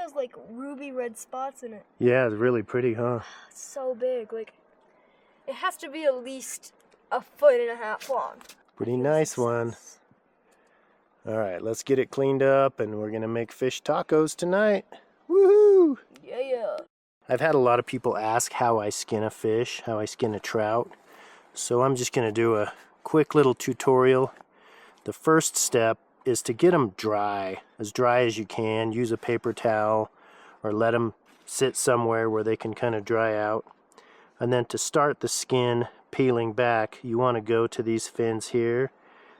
has like ruby red spots in it. Yeah, it's really pretty, huh? It's so big. Like, it has to be at least 1.5 feet long. Pretty nice one. All right, let's get it cleaned up, and we're gonna make fish tacos tonight. Woohoo! Yeah, yeah. I've had a lot of people ask how I skin a fish, how I skin a trout. So I'm just gonna do a quick little tutorial. The first step is to get them dry as you can. Use a paper towel or let them sit somewhere where they can kind of dry out. And then to start the skin peeling back, you want to go to these fins here,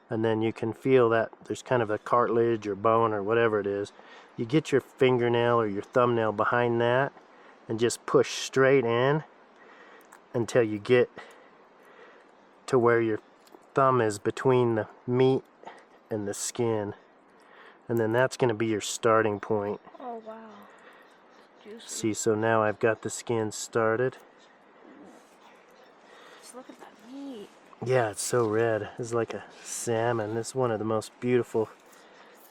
and then you can feel that there's kind of a cartilage or bone or whatever it is. You get your fingernail or your thumbnail behind that and just push straight in until you get to where your thumb is between the meat and the skin, and then that's going to be your starting point. Oh wow. Juicy. See, so now I've got the skin started. Just look at that meat. Yeah, it's so red. It's like a salmon. This is one of the most beautiful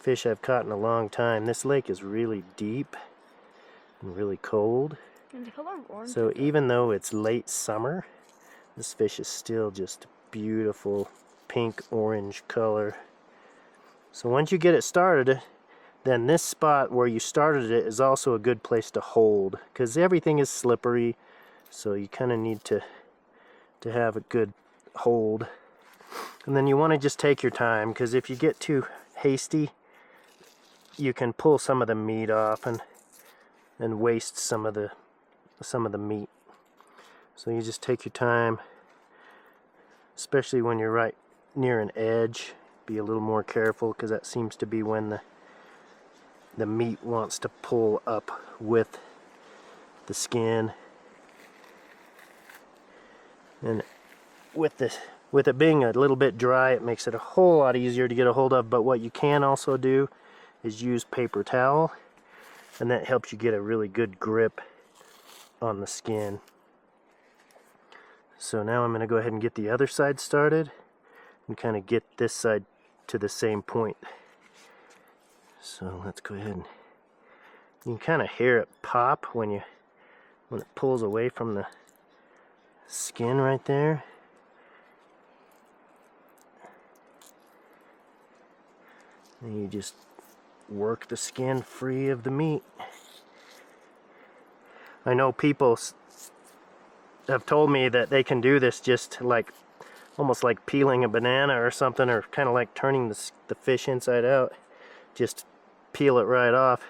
fish I've caught in a long time. This lake is really deep and really cold. And the color orange. So even though it's late summer, this fish is still just beautiful pink orange color. So once you get it started, then this spot where you started it is also a good place to hold, because everything is slippery, so you kind of need to have a good hold. And then you want to just take your time, because if you get too hasty, you can pull some of the meat off and waste some of the meat. So you just take your time, especially when you're right near an edge. Be a little more careful, because that seems to be when the meat wants to pull up with the skin. And with it being a little bit dry, it makes it a whole lot easier to get a hold of. But what you can also do is use paper towel, and that helps you get a really good grip on the skin. So now I'm going to go ahead and get the other side started and kind of get this side to the same point. So let's go ahead and you can kind of hear it pop when it pulls away from the skin right there. And you just work the skin free of the meat. I know people have told me that they can do this just like almost like peeling a banana or something, or kind of like turning the fish inside out. Just peel it right off.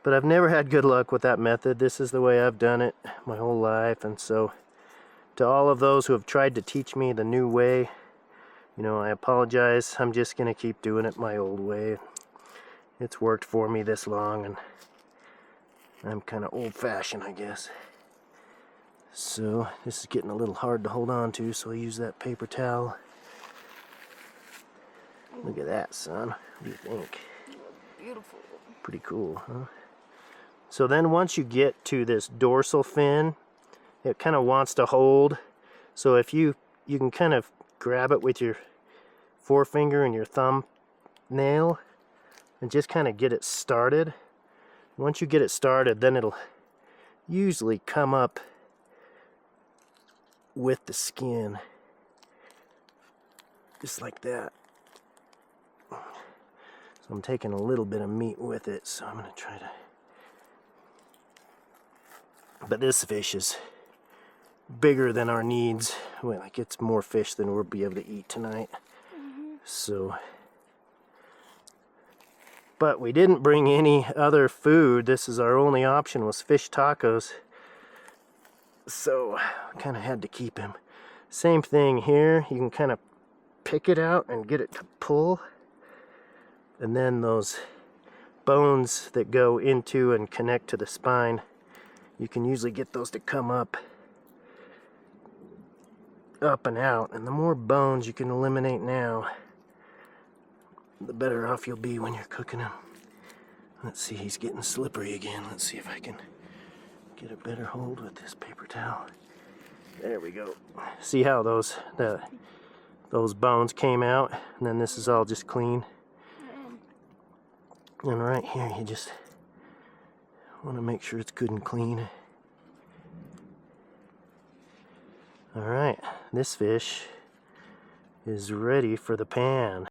But I've never had good luck with that method. This is the way I've done it my whole life. And so to all of those who have tried to teach me the new way, you know, I apologize. I'm just gonna keep doing it my old way. It's worked for me this long, and I'm kind of old-fashioned, I guess. So this is getting a little hard to hold on to, so I use that paper towel. Look at that, son. What do you think? Beautiful. Pretty cool, huh? So then once you get to this dorsal fin, it kind of wants to hold. So if you can kind of grab it with your forefinger and your thumb nail and just kind of get it started. Once you get it started, then it'll usually come up with the skin, just like that. So I'm taking a little bit of meat with it, so I'm gonna try to, but this fish is bigger than our needs. Well, like, it's more fish than we'll be able to eat tonight. So, but we didn't bring any other food. This is our only option, was fish tacos. So I kind of had to keep him. Same thing here. You can kind of pick it out and get it to pull. And then those bones that go into and connect to the spine, you can usually get those to come up and out. And the more bones you can eliminate now, the better off you'll be when you're cooking them. Let's see, he's getting slippery again. Let's see if I can get a better hold with this paper towel. There we go. See how those bones came out, and then this is all just clean. And right here, you just Want to make sure it's good and clean. Alright, this fish is ready for the pan.